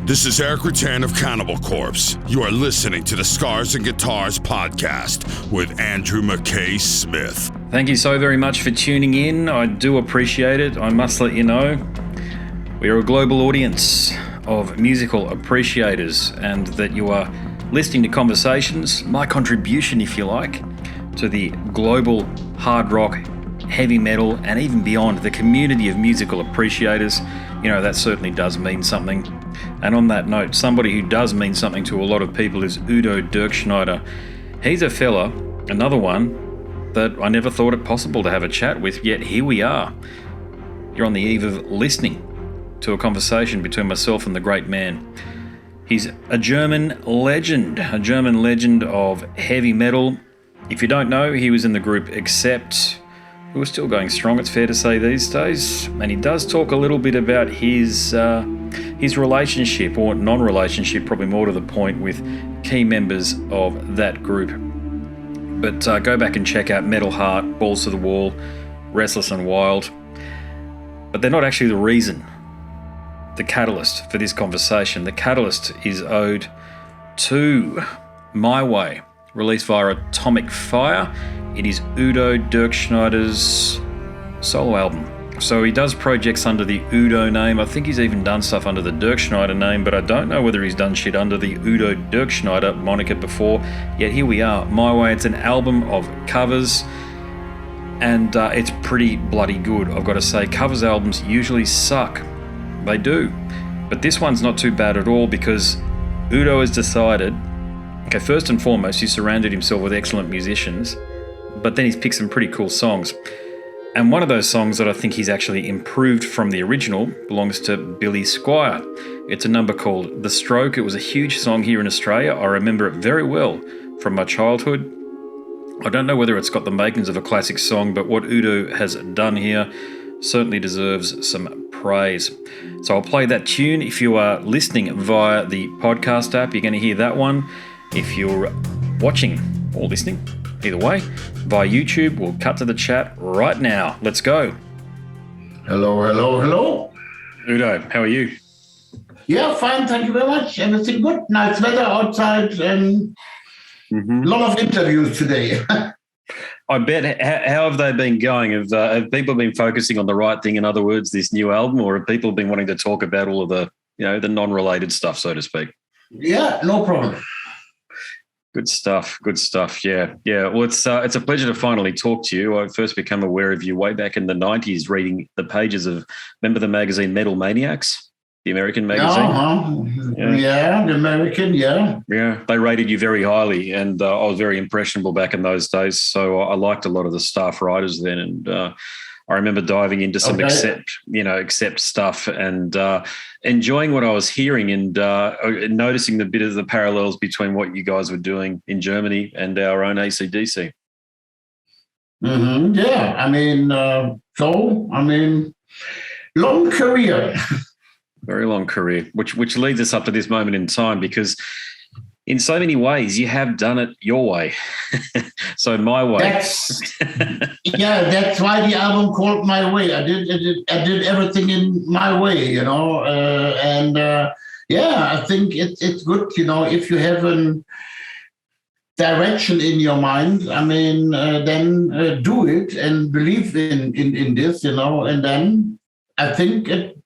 This is Eric Rattan of Cannibal Corpse. You are listening to the Scars and Guitars podcast with Andrew McKay Smith. Thank you so very much for tuning in. I do appreciate it. I must let you know we are a global audience of musical appreciators and that you are listening to conversations, my contribution, if you like, to the global hard rock, heavy metal, and even beyond, the community of musical appreciators. You know, that certainly does mean something. And on that note, somebody who does mean something to a lot of people is Udo Dirkschneider. He's a fella, another one, that I never thought it possible to have a chat with, yet here we are. You're on the eve of listening to a conversation between myself and the great man. He's a German legend of heavy metal. If you don't know, he was in the group Accept, who are still going strong, it's fair to say these days. And he does talk a little bit about his relationship, or non-relationship, probably more to the point, with key members of that group. But go back and check out Metal Heart, Balls to the Wall, Restless and Wild. But they're not actually the reason, the catalyst for this conversation. The catalyst is owed to My Way, released via Atomic Fire. It is Udo Dirkschneider's solo album. So he does projects under the U.D.O name. I think he's even done stuff under the Dirkschneider name, but I don't know whether he's done shit under the Udo Dirkschneider moniker before. Yet here we are, My Way. It's an album of covers, and it's pretty bloody good, I've got to say. Covers albums usually suck. They do. But this one's not too bad at all, because Udo has decided, okay, first and foremost, he surrounded himself with excellent musicians, but then he's picked some pretty cool songs. And one of those songs that I think he's actually improved from the original belongs to Billy Squier. It's a number called The Stroke. It was a huge song here in Australia. I remember it very well from my childhood. I don't know whether it's got the makings of a classic song, but what Udo has done here certainly deserves some praise. So I'll play that tune. If you are listening via the podcast app, you're going to hear that one. If you're watching or listening, either way, via YouTube, we'll cut to the chat right now. Let's go. Hello. Udo, how are you? Yeah, fine. Thank you very much. Everything good. Nice weather outside. A lot of interviews today. I bet. How have they been going? Have people been focusing on the right thing, in other words, this new album, or have people been wanting to talk about all of the, the non-related stuff, so to speak? Yeah, no problem. Good stuff. Yeah. Well, it's a pleasure to finally talk to you. I first became aware of you way back in the 90s, reading the pages of, remember the magazine Metal Maniacs, the American magazine? Yeah, the American, yeah. Yeah, they rated you very highly, and I was very impressionable back in those days. So I liked a lot of the staff writers then, and I remember diving into some Accept stuff and enjoying what I was hearing, and noticing the bit of the parallels between what you guys were doing in Germany and our own AC/DC. Yeah, long career. Very long career, which leads us up to this moment in time, because in so many ways you have done it your way. So My Way. That's why the album called My Way. I did everything in my way, I think it's good, if you have a direction in your mind, then do it and believe in this, and then I think it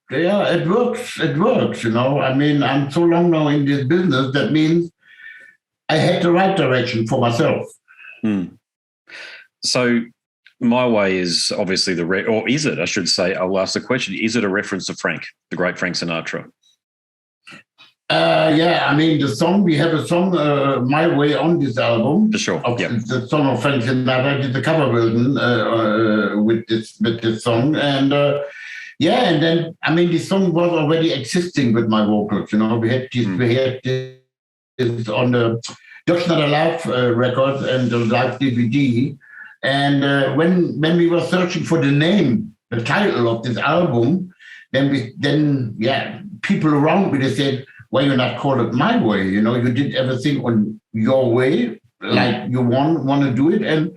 works. I'm so long now in this business, that means I had the right direction for myself. So My Way is obviously or is it, I should say, I'll ask the question, is it a reference to Frank, the great Frank Sinatra? The song, we have a song, My Way, on this album. For sure, The song of Frank Sinatra, did the cover version with this song. And then, this song was already existing with my vocals, We had this on the Dirkschneider Live record and the live DVD. And when we were searching for the name, the title of this album, then people around me, they said, why you not call it My Way? You did everything on your way, like you want to do it. And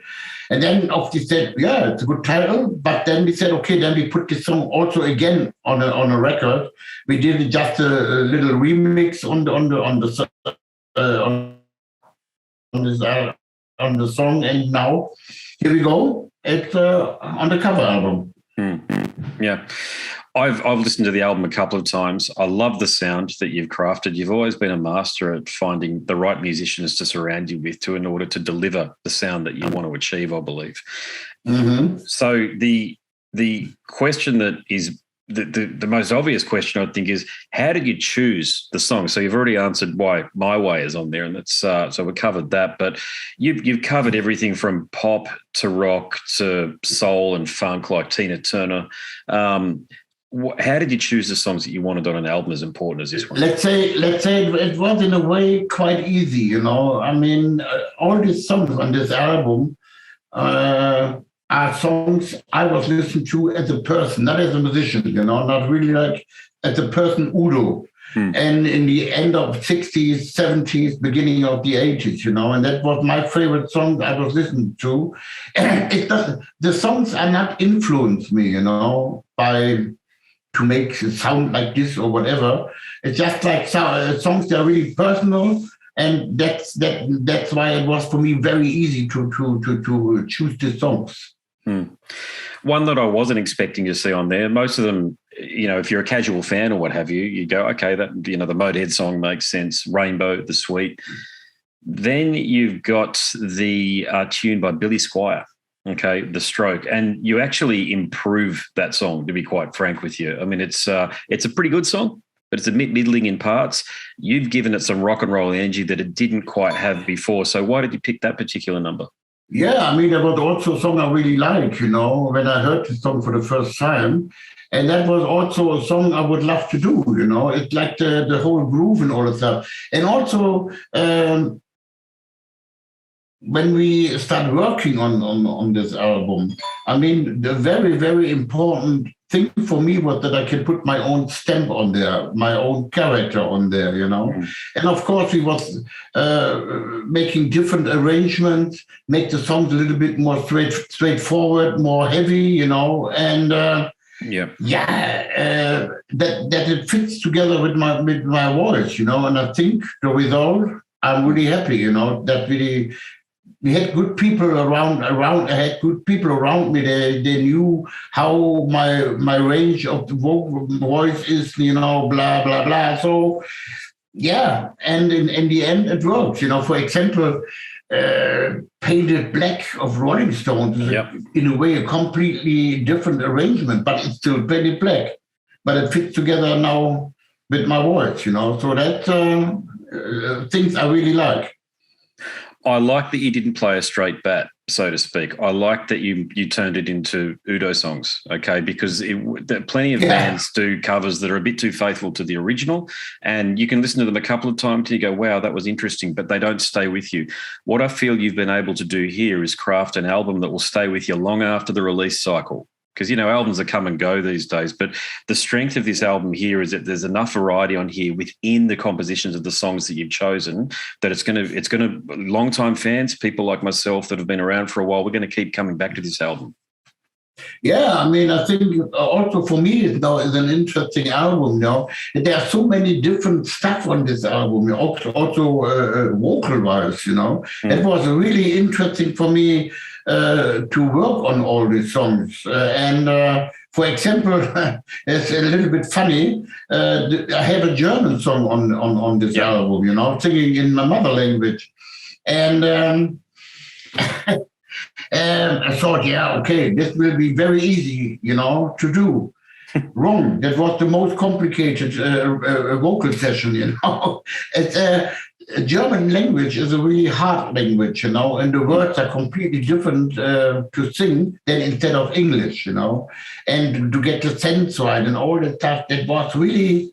then obviously said, yeah, it's a good title. But then we said, okay, then we put this song also again on a record. We did just a little remix on the song, and now here we go. It's on the cover album. Yeah. I've listened to the album a couple of times. I love the sound that you've crafted. You've always been a master at finding the right musicians to surround you with in order to deliver the sound that you want to achieve, I believe. Mm-hmm. So the question that is the most obvious question, I think, is how did you choose the song? So you've already answered why My Way is on there, and that's so we covered that. But you've covered everything from pop to rock to soul and funk, like Tina Turner. How did you choose the songs that you wanted on an album as important as this one? Let's say it was in a way quite easy, you know. I mean, all these songs on this album are songs I was listening to as a person, not as a musician, you know, not really like as a person, Udo. And in the end of 60s, 70s, beginning of the 80s, you know, and that was my favorite song I was listening to. And the songs are not influenced me, you know, to make it sound like this or whatever. It's just like songs that are really personal, and that's why it was for me very easy to choose the songs. One that I wasn't expecting to see on there, most of them, you know, if you're a casual fan or what have you, you go, okay, that, you know, the Motorhead song makes sense, Rainbow, The Sweet. Then you've got the tune by Billy Squier. Okay, The Stroke, and you actually improve that song, to be quite frank with you. I mean, it's a pretty good song, but it's a bit middling in parts. You've given it some rock and roll energy that it didn't quite have before. So why did you pick that particular number? Yeah, I mean, there was also a song I really like, you know, when I heard the song for the first time. And that was also a song I would love to do, you know. It's like the whole groove and all of that. And also, when we started working on this album, I mean, the very, very important thing for me was that I can put my own stamp on there, my own character on there, you know. And of course, we was making different arrangements, make the songs a little bit more straightforward, more heavy, you know, and that it fits together with my voice, you know. And I think the result, I'm really happy, you know, that we had good people around. I had good people around me. They knew how my range of the voice is, you know, blah blah blah. So yeah, and in the end, it works. You know, for example, Painted Black of Rolling Stones is in a way a completely different arrangement, but it's still Painted Black. But it fits together now with my voice. You know, so that's things I really like. I like that you didn't play a straight bat, so to speak. I like that you turned it into UDO songs, okay, because plenty of bands do covers that are a bit too faithful to the original, and you can listen to them a couple of times and you go, wow, that was interesting, but they don't stay with you. What I feel you've been able to do here is craft an album that will stay with you long after the release cycle. Because, you know, albums are come and go these days, but the strength of this album here is that there's enough variety on here within the compositions of the songs that you've chosen that it's going to long-time fans, people like myself that have been around for a while, we're going to keep coming back to this album. Yeah, I mean, I think also for me it now is an interesting album. You know, there are so many different stuff on this album. Also vocal-wise, you know, it was really interesting for me to work on all these songs. For example, it's a little bit funny. I have a German song on this album. You know, singing in my mother language, and. And I thought, okay, this will be very easy, you know, to do. Wrong. That was the most complicated vocal session, you know. It's German language is a really hard language, you know, and the words are completely different to sing than instead of English, you know. And to get the sense right and all that stuff, that was really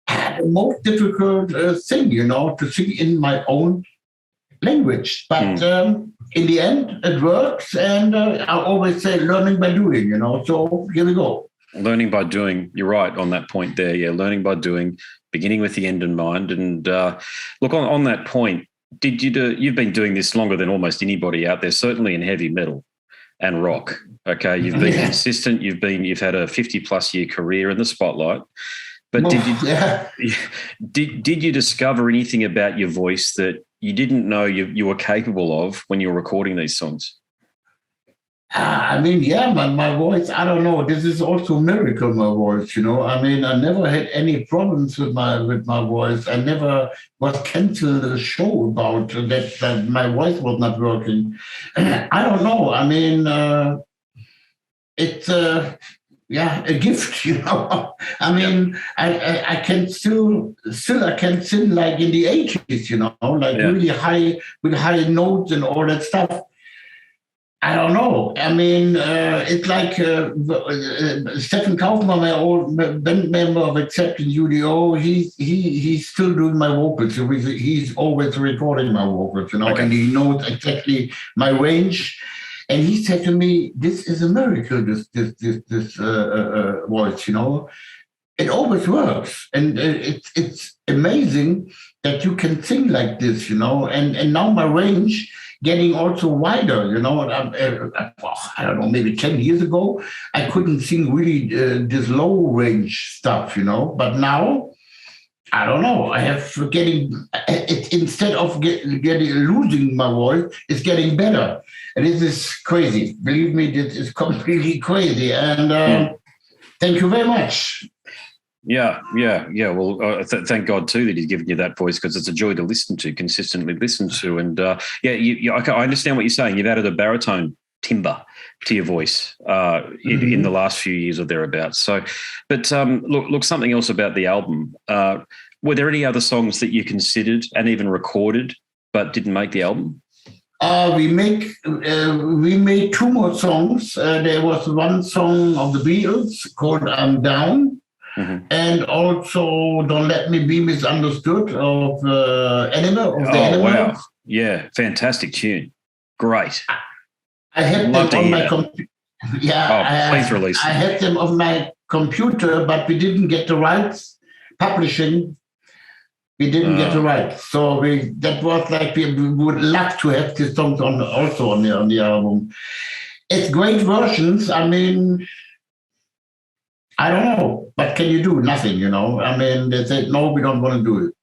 the most difficult thing, you know, to sing in my own language. But in the end, it works. And I always say learning by doing, you know. So here we go. Learning by doing. You're right on that point there. Yeah, learning by doing, beginning with the end in mind. And look, on that point, You've been doing this longer than almost anybody out there, certainly in heavy metal and rock. Okay, you've been consistent. You've had a 50+ year career in the spotlight. But did you discover anything about your voice that you didn't know you were capable of when you were recording these songs? I mean, yeah, my voice, I don't know. This is also a miracle, my voice, you know. I mean, I never had any problems with my voice. I never was canceled a show about that my voice was not working. I don't know. I mean, it's a gift, you know. I mean, I can still I can sing like in the 80s, you know, like really high, with high notes and all that stuff. I don't know. I mean, it's like Stefan Kaufmann, my old band member of Accept in U.D.O, he's still doing my vocals. He's always recording my vocals, you know, and he knows exactly my range. And he said to me, "This is a miracle. This voice, you know, it always works, and it's amazing that you can sing like this, you know." And now my range getting also wider, you know. I don't know, maybe 10 years ago, I couldn't sing really this low range stuff, you know. But now, I don't know. I have instead of losing my voice, it's getting better, and this is crazy. Believe me, this is completely crazy. And thank you very much. Yeah. Well, thank God too that He's given you that voice, because it's a joy to listen to, consistently listen to. And I understand what you're saying. You've added a baritone timbre to your voice in the last few years or thereabouts. So, but look, something else about the album. Were there any other songs that you considered and even recorded but didn't make the album? We made 2 more songs. There was one song of the Beatles called "I'm Down." Mm-hmm. And also "Don't Let Me Be Misunderstood" of Animal. Wow. Yeah, fantastic tune. Great. I had them on my computer. Yeah, please release them. I had them on my computer, but we didn't get the rights. Publishing, we didn't get the rights. So that was like we would love to have these songs on the album. It's great versions. I mean, I don't know, but can you do? Nothing, you know. I mean, they said, "No, we don't want to do it.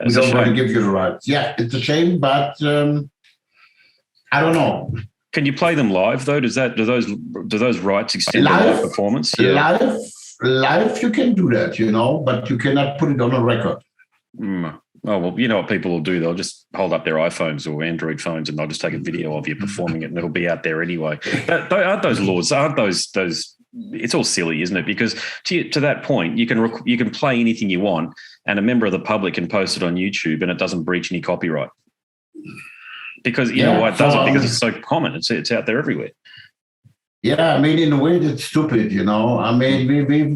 We don't want to give you the rights." Yeah, it's a shame, but I don't know. Can you play them live though? Do those rights extend to live performance? Yeah. Live, you can do that, you know, but you cannot put it on a record. Oh, well, you know what people will do? They'll just hold up their iPhones or Android phones and they'll just take a video of you performing it, and it'll be out there anyway. Aren't those laws? Aren't those? It's all silly, isn't it? Because to that point, you can play anything you want, and a member of the public can post it on YouTube, and it doesn't breach any copyright. Because you know why it doesn't? Because it's so common. It's out there everywhere. Yeah, I mean, in a way, that's stupid, you know. I mean,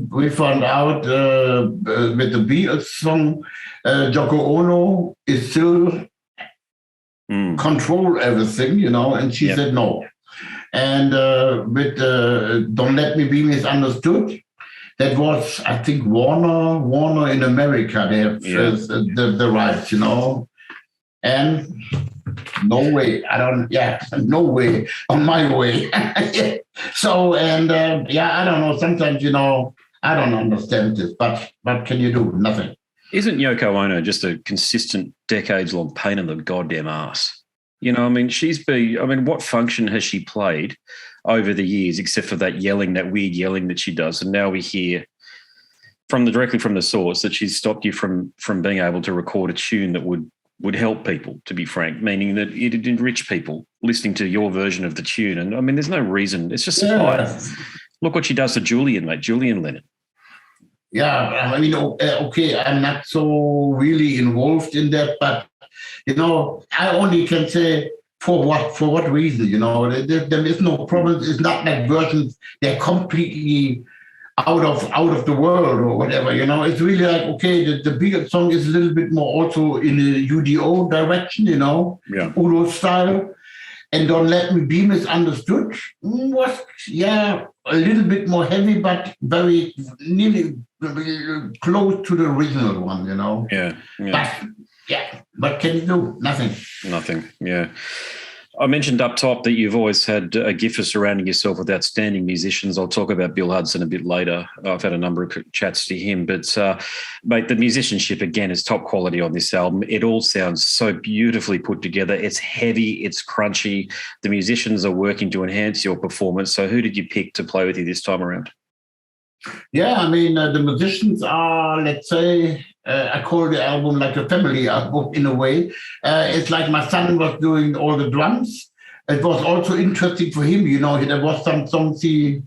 we found out with the Beatles song, Yoko Ono is still control everything, you know, and she said no. And with "Don't Let Me Be Misunderstood," that was, I think, Warner in America. They have the rights, you know. And no way, no way on my way. So, and I don't know. Sometimes, you know, I don't understand this, but what can you do? Nothing. Isn't Yoko Ono just a consistent, decades-long pain in the goddamn ass? You know, I mean, what function has she played over the years, except for that weird yelling that she does? And now we hear directly from the source that she's stopped you from being able to record a tune that would help people, to be frank, meaning that it'd enrich people listening to your version of the tune. And I mean, there's no reason. It's just look what she does to Julian Lennon. Yeah, I mean, okay, I'm not so really involved in that, but, you know, I only can say for what reason, you know, there is no problem. It's not like versions, they're completely out of the world or whatever, you know. It's really like, okay, the Beatles song is a little bit more also in the U.D.O direction, you know, Udo style. And "Don't Let Me Be Misunderstood" was, a little bit more heavy, but very nearly close to the original one, you know. Yeah. But what can you do? Nothing. Nothing, yeah. I mentioned up top that you've always had a gift for surrounding yourself with outstanding musicians. I'll talk about Bill Hudson a bit later. I've had a number of chats to him. But, mate, the musicianship, again, is top quality on this album. It all sounds so beautifully put together. It's heavy. It's crunchy. The musicians are working to enhance your performance. So who did you pick to play with you this time around? Yeah, I mean, the musicians are, let's say, I call the album like a family album in a way. It's like my son was doing all the drums. It was also interesting for him, there was some songs he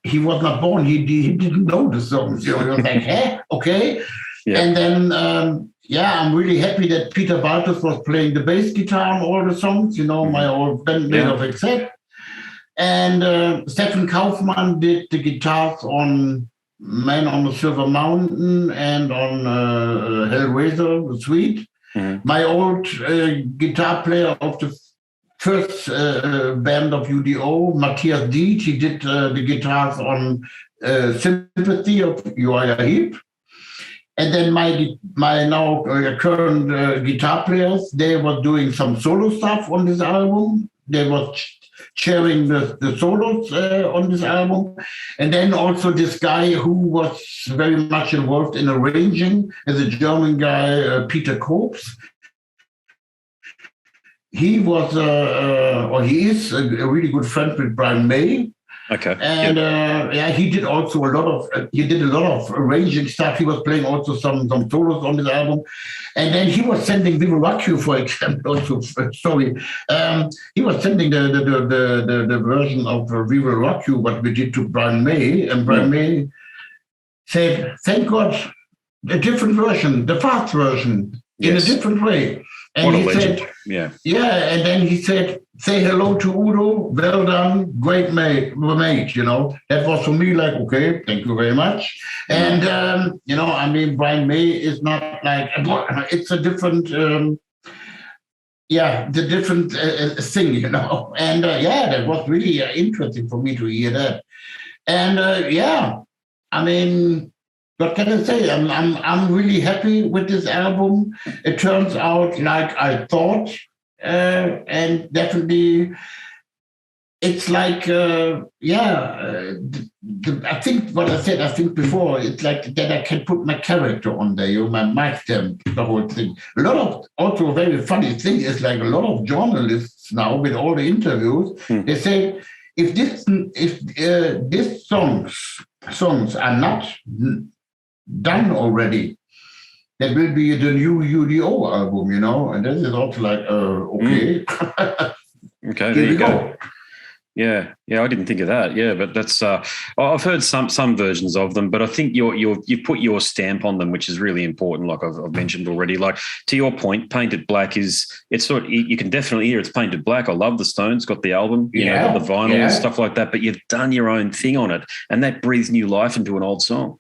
was not born. He didn't know the songs. He was like, hey, okay. Yeah. And then, I'm really happy that Peter Baltus was playing the bass guitar on all the songs, my old bandmate of Accept. And Steffen Kaufmann did the guitars on Man on the Silver Mountain and on Hellraiser, the Suite. Mm-hmm. My old guitar player of the first band of U.D.O, Matthias Dietz, he did the guitars on Sympathy of Uriah Heep. And then my now current guitar players, they were doing some solo stuff on this album. They were sharing the solos on this album. And then also this guy who was very much involved in arranging is a German guy, Peter Kobs. He was, he is a really good friend with Brian May. Okay. And he did also a lot of arranging stuff. He was playing also some solos on this album. And then he was sending Viva Rock You, for example, also, he was sending the version of Viva Rock You, what we did to Brian May. And Brian May said, thank God, a different version, the fast version, in a different way. And what a he legend. Said, yeah. And then he said, say hello to Udo, well done, great mate, That was for me like, okay, thank you very much. And, Brian May is not like, it's a different, the different thing, And, that was really interesting for me to hear that. And, what can I say? I'm really happy with this album. It turns out like I thought, and definitely, it's like I think what I said. I think before it's like that I can put my character on there, my mic stamp, the whole thing. A lot of also a very funny thing is like a lot of journalists now with all the interviews, they say if these songs are not done already, that will be the new UDO album, and this is also like, okay. Okay, there you go. Yeah, I didn't think of that. Yeah, but that's I've heard some versions of them, but I think you put your stamp on them, which is really important. Like I've mentioned already. Like to your point, Painted Black it's sort of, you can definitely hear it's Painted Black. I love the Stones, got the album, got the vinyl and stuff like that. But you've done your own thing on it, and that breathes new life into an old song.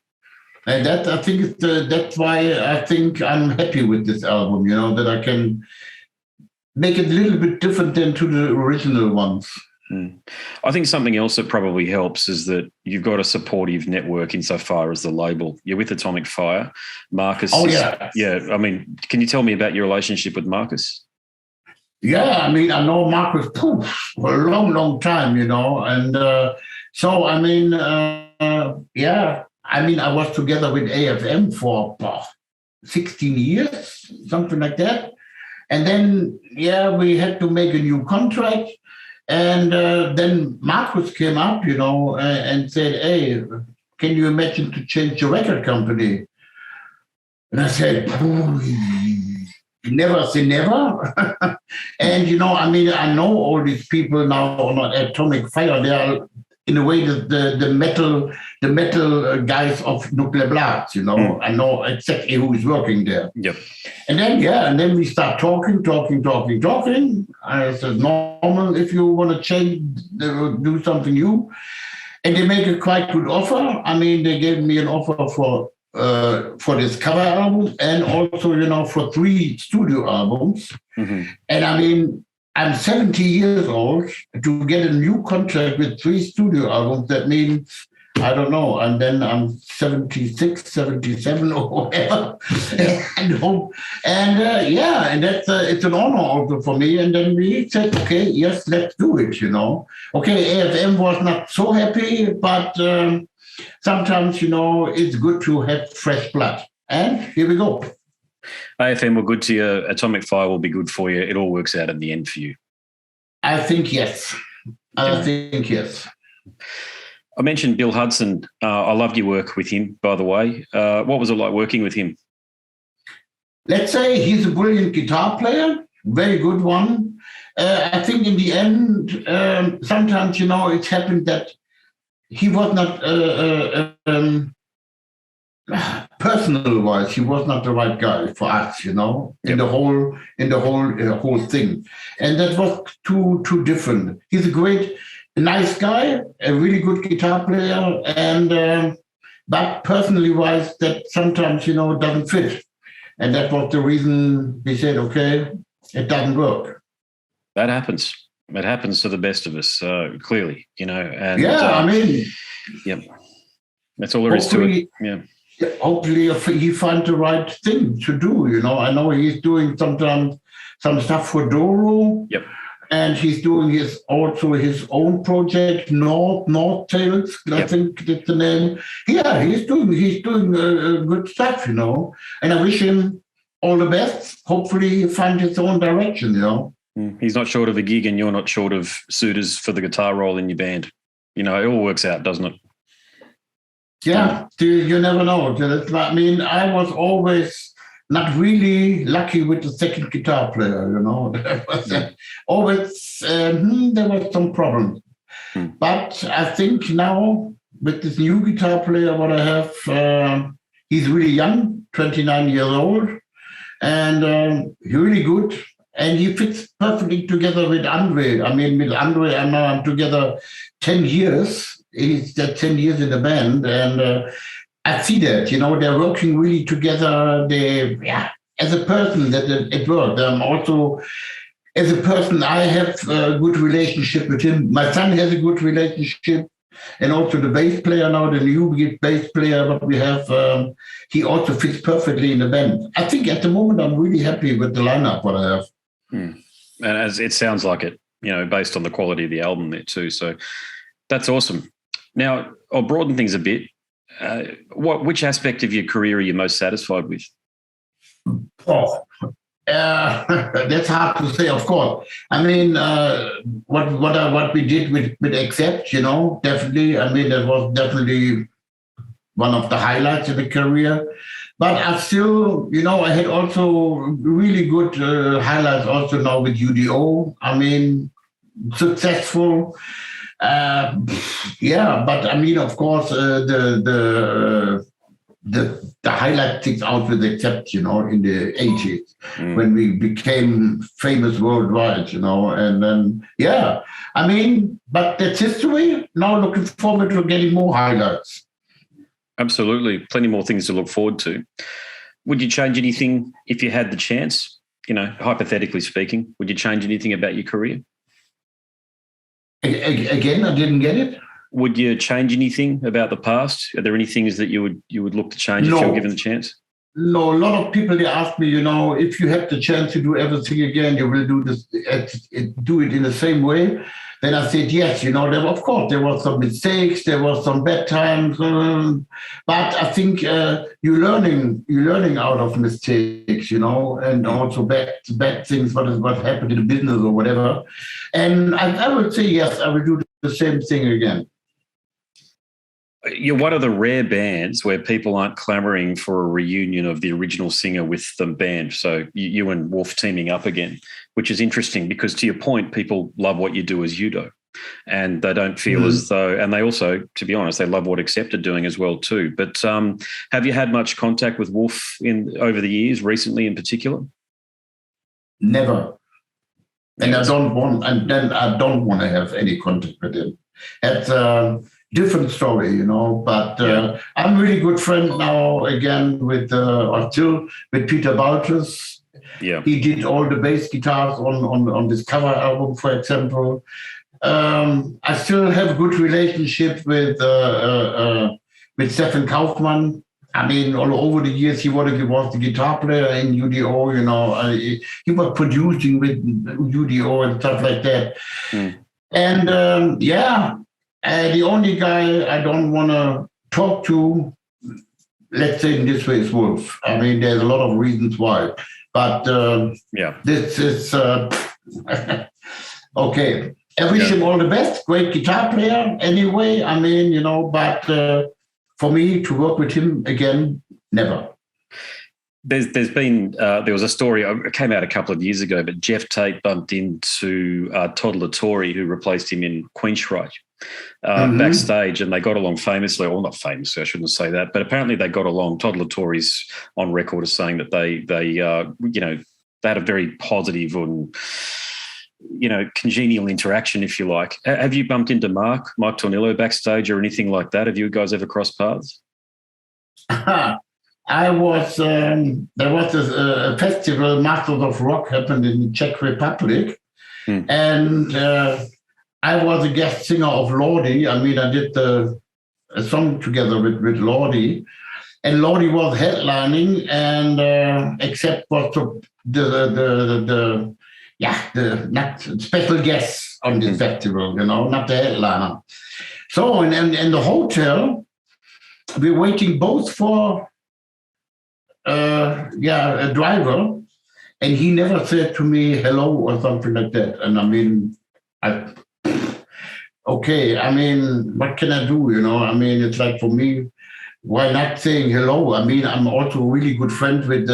And that I think that's why I think I'm happy with this album. That I can make it a little bit different than to the original ones. I think something else that probably helps is that you've got a supportive network insofar as the label. You're with Atomic Fire. Marcus. Oh, yeah. I mean, can you tell me about your relationship with Marcus? Yeah, I mean, I know Marcus for a long, long time, and I was together with AFM for 16 years, something like that. And then, we had to make a new contract. And then Marcus came up, and said, hey, can you imagine to change your record company? And I said, never say never. And, I know all these people now on Atomic Fire. They are, in a way, the metal guys of Nuclear Blast, I know exactly who is working there. Yep. And then we start talking. I said, normal, if you want to change, do something new. And they make a quite good offer. I mean, they gave me an offer for this cover album and also, for 3 studio albums. Mm-hmm. And I mean, I'm 70 years old. To get a new contract with 3 studio albums, that means I don't know. And then I'm 76, 77 or whatever. And that's it's an honor also for me. And then we said, okay, yes, let's do it, Okay, AFM was not so happy, but sometimes, it's good to have fresh blood. And here we go. AFM were good to you. Atomic Fire will be good for you. It all works out in the end for you. I think yes. I think yes. I mentioned Bill Hudson. I loved your work with him, by the way. What was it like working with him? Let's say he's a brilliant guitar player, very good one. I think in the end, sometimes, it happened that he was not, personal-wise, he was not the right guy for us, in the whole thing. And that was too different. He's a nice guy, a really good guitar player, and but personally-wise, that sometimes, doesn't fit. And that was the reason we said, okay, it doesn't work. That happens. It happens to the best of us, clearly, And, yep. That's all there is to it. Yeah. Hopefully he finds the right thing to do, I know he's doing sometimes some stuff for Doro. Yep. And he's doing his own project, North Tales, I think that's the name. Yeah, he's doing good stuff, And I wish him all the best. Hopefully he finds his own direction, He's not short of a gig, and you're not short of suitors for the guitar role in your band. It all works out, doesn't it? Yeah, you never know. I mean, I was always not really lucky with the second guitar player, Always, there was some problems. But I think now with this new guitar player, what I have, he's really young, 29 years old, and really good. And he fits perfectly together with Andre. I mean, with Andre, I'm together 10 years. He's 10 years in the band, and I see that, they're working really together. As a person, that it worked. Also, as a person, I have a good relationship with him. My son has a good relationship, and also the bass player now, the new bass player that we have, he also fits perfectly in the band. I think at the moment I'm really happy with the lineup what I have. And as it sounds like it, based on the quality of the album there too. So that's awesome. Now, I'll broaden things a bit. Which aspect of your career are you most satisfied with? That's hard to say, of course. I mean, what we did with Accept, definitely. I mean, that was definitely one of the highlights of the career. But I still, I had also really good highlights also now with UDO. I mean, successful. But I mean, of course, the highlight sticks out with Accept, in the 80s when we became famous worldwide, and then, I mean, but that's history. Now looking forward to getting more highlights. Absolutely. Plenty more things to look forward to. Would you change anything if you had the chance? Hypothetically speaking, would you change anything about your career? Again, I didn't get it. Would you change anything about the past? Are there any things that you would look to change if you were given the chance? No, a lot of people, they ask me, if you have the chance to do everything again, you will do it in the same way. Then I said, yes, of course, there were some mistakes, there were some bad times, but I think you're learning out of mistakes, and also bad things, what happened in the business or whatever. And I would say, yes, I will do the same thing again. You're one of the rare bands where people aren't clamoring for a reunion of the original singer with the band. So you and Wolf teaming up again, which is interesting because, to your point, people love what you do as UDO, and they don't feel as though, and they also, to be honest, they love what Accept are doing as well too. But have you had much contact with Wolf over the years, recently in particular? Never. And I don't want to have any contact with him. It's different story, but I'm really good friend now again with Peter Baltus. Yeah. He did all the bass guitars on this cover album, for example. I still have a good relationship with Stefan Kaufmann. I mean, all over the years, he was the guitar player in U.D.O, you know. He was producing with U.D.O and stuff like that. And the only guy I don't want to talk to, let's say in this way, is Wolf. I mean, there's a lot of reasons why. But this is okay. I wish him all the best. Great guitar player anyway. I mean, you know, but for me to work with him again, never. There was a story, it came out a couple of years ago, but Jeff Tate bumped into Todd Latore, who replaced him in Queensrÿche, backstage, and they got along famously. Well, not famously, I shouldn't say that, but apparently they got along. Todd Latore's on record as saying that they had a very positive and, you know, congenial interaction, if you like. Have you bumped into Mike Tornillo backstage or anything like that? Have you guys ever crossed paths? I was, there was a festival, Masters of Rock, happened in the Czech Republic. And I was a guest singer of Lordi. I mean, I did a song together with Lordi. And Lordi was headlining, and except was the not special guests on this festival, you know, not the headliner. So in the hotel, we're waiting both for a driver, and he never said to me hello or something like that. And I mean, okay, I mean, what can I do, you know? I mean, it's like, for me, why not saying hello? I mean, I'm also really good friend with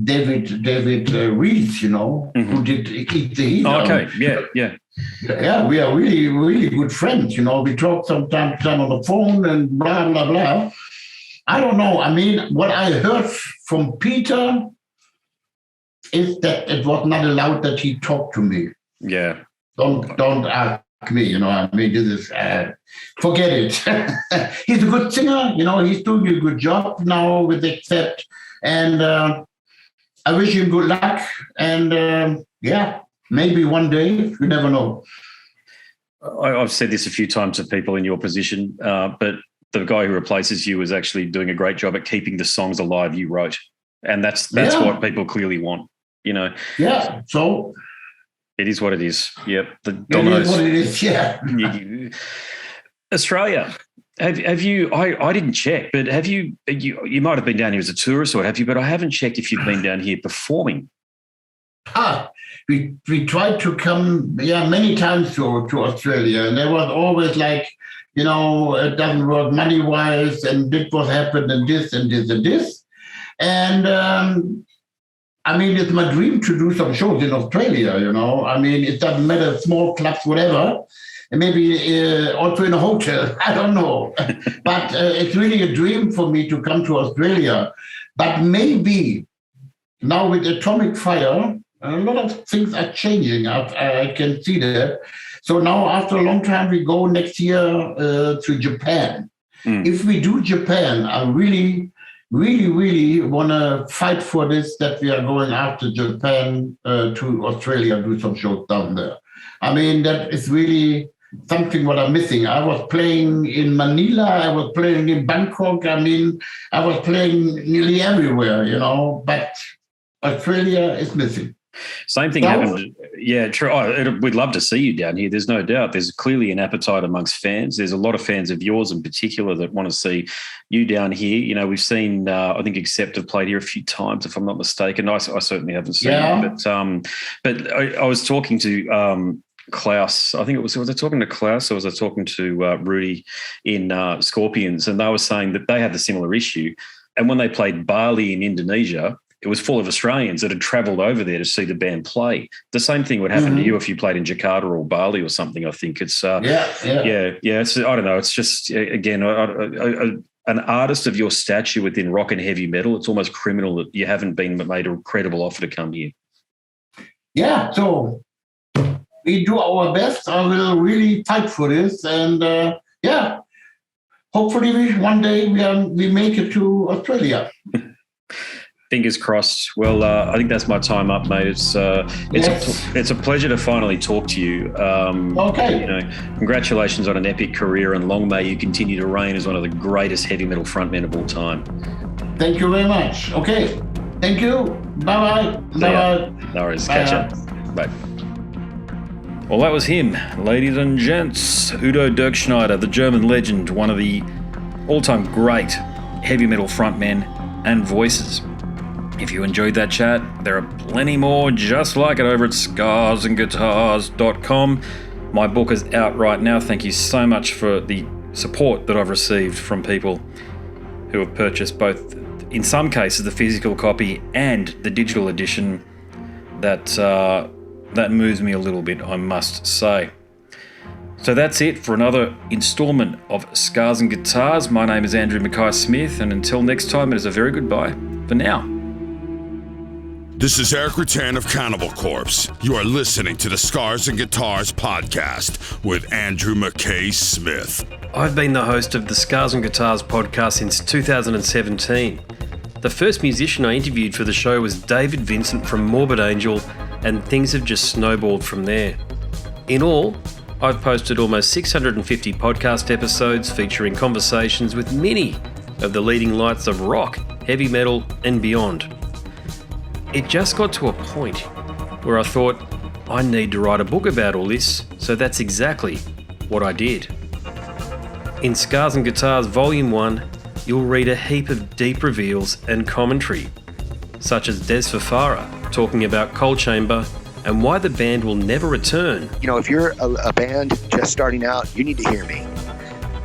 David Rees, you know, who did Eat the Heat. Okay, yeah. Yeah, we are really, really good friends, you know. We talk sometimes on the phone and blah, blah, blah. I don't know. I mean, what I heard from Peter is that it was not allowed that he talked to me. Yeah. Don't ask me, you know. I mean, this is, forget it. He's a good singer, you know. He's doing a good job now with Accept. And I wish him good luck. And maybe one day, you never know. I've said this a few times to people in your position, but the guy who replaces you is actually doing a great job at keeping the songs alive you wrote. And that's what people clearly want, you know. Yeah, so it is what it is. Yep. The dominoes. It is what it is, yeah. Australia. Have you? I didn't check, but have you? You might have been down here as a tourist, or have you? But I haven't checked if you've been down here performing. We tried to come, many times to Australia, and there was always like, you know, it doesn't work money-wise, and this was happened, and this and this and this, and I mean, it's my dream to do some shows in Australia. You know, I mean, it doesn't matter, small clubs, whatever. And maybe also in a hotel, I don't know. But it's really a dream for me to come to Australia. But maybe now with Atomic Fire, a lot of things are changing. I can see that. So now after a long time, we go next year to Japan. If we do Japan, I really, really, really want to fight for this, that we are going after Japan to Australia, do some shows down there. I mean, that is really something what I'm missing. I was playing in Manila, I was playing in Bangkok, I mean, I was playing nearly everywhere, you know, but Australia is missing. Same thing happened. Yeah, true. We'd love to see you down here. There's no doubt. There's clearly an appetite amongst fans. There's a lot of fans of yours in particular that want to see you down here. You know, we've seen, I think Accept have played here a few times, if I'm not mistaken. I certainly haven't seen it. But I was talking to Klaus, I think was I talking to Klaus or was I talking to Rudy in Scorpions? And they were saying that they had the similar issue. And when they played Bali in Indonesia, it was full of Australians that had travelled over there to see the band play. The same thing would happen to you if you played in Jakarta or Bali or something. I think it's It's, I don't know. It's just, again, an artist of your stature within rock and heavy metal. It's almost criminal that you haven't been made a credible offer to come here. Yeah, so we do our best. I will really fight for this, and hopefully one day we make it to Australia. Fingers crossed. Well, I think that's my time up, mate. It's a pleasure to finally talk to you. Okay. Congratulations on an epic career, and long may you continue to reign as one of the greatest heavy metal frontmen of all time. Thank you very much. Okay. Thank you. Bye-bye. Bye-bye. No worries. Catch up. Bye. Well, that was him, ladies and gents. Udo Dirkschneider, the German legend, one of the all-time great heavy metal frontmen and voices. If you enjoyed that chat, there are plenty more just like it over at scarsandguitars.com. My book is out right now. Thank you so much for the support that I've received from people who have purchased both, in some cases, the physical copy and the digital edition. That moves me a little bit, I must say. So that's it for another installment of Scars and Guitars. My name is Andrew Mackay-Smith, and until next time, it is a very goodbye for now. This is Eric Rattan of Cannibal Corpse. You are listening to the Scars and Guitars podcast with Andrew Mackay-Smith. I've been the host of the Scars and Guitars podcast since 2017. The first musician I interviewed for the show was David Vincent from Morbid Angel, and things have just snowballed from there. In all, I've posted almost 650 podcast episodes featuring conversations with many of the leading lights of rock, heavy metal, and beyond. It just got to a point where I thought, I need to write a book about all this, so that's exactly what I did. In Scars and Guitars Volume 1, you'll read a heap of deep reveals and commentary, such as Des Fafara talking about Coal Chamber and why the band will never return. If you're a band just starting out, you need to hear me.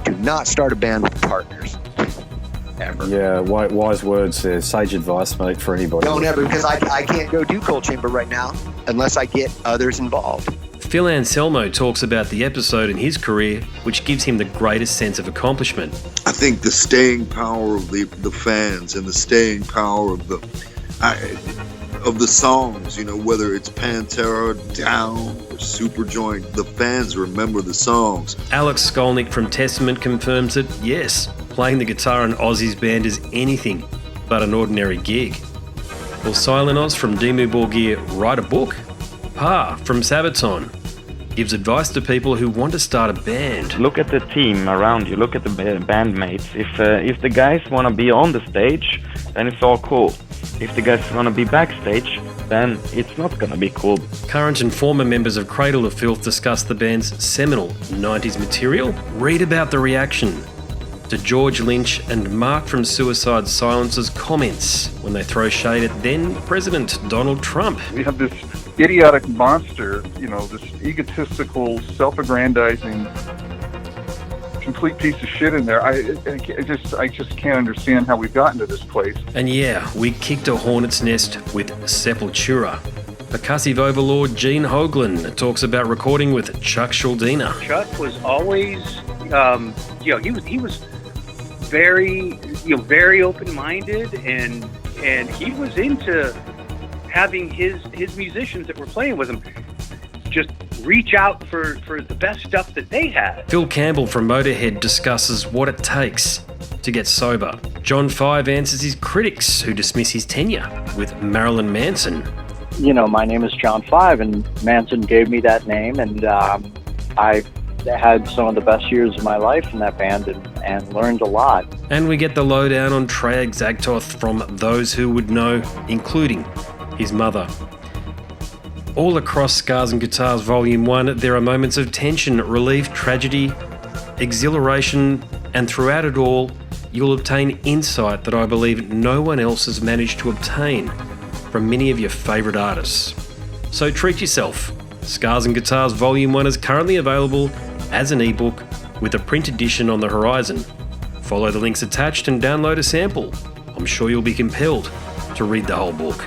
Do not start a band with partners. Ever. Yeah, wise words there. Sage advice, mate, for anybody. Don't ever, because I can't go do Coal Chamber right now unless I get others involved. Phil Anselmo talks about the episode in his career which gives him the greatest sense of accomplishment. I think the staying power of the fans and the staying power of the songs, whether it's Pantera, Down, or Superjoint, the fans remember the songs. Alex Skolnick from Testament confirms that, yes, playing the guitar in Ozzy's band is anything but an ordinary gig. Will Silent Oz from Dimmu Borgir write a book? Pa from Sabaton gives advice to people who want to start a band. Look at the team around you, look at the bandmates. If the guys want to be on the stage, then it's all cool. If the guys want to be backstage, then it's not going to be cool. Current and former members of Cradle of Filth discuss the band's seminal 90s material. Read about the reaction to George Lynch and Mark from Suicide Silence's comments when they throw shade at then President Donald Trump. We have this idiotic monster, this egotistical, self-aggrandizing, complete piece of shit in there. I just can't understand how we've gotten to this place. And yeah, we kicked a hornet's nest with Sepultura. Percussive overlord Gene Hoglan talks about recording with Chuck Schuldiner. Chuck was always, he was very open-minded, and he was into having his musicians that were playing with him just reach out for the best stuff that they had. Phil Campbell from Motorhead discusses what it takes to get sober. John Five answers his critics who dismiss his tenure with Marilyn Manson. My name is John Five, and Manson gave me that name, and I had some of the best years of my life in that band and learned a lot. And we get the lowdown on Treyarch Zagtoth from those who would know, including his mother. All across Scars and Guitars Volume 1, there are moments of tension, relief, tragedy, exhilaration, and throughout it all, you'll obtain insight that I believe no one else has managed to obtain from many of your favourite artists. So treat yourself. Scars and Guitars Volume 1 is currently available as an ebook with a print edition on the horizon. Follow the links attached and download a sample. I'm sure you'll be compelled to read the whole book.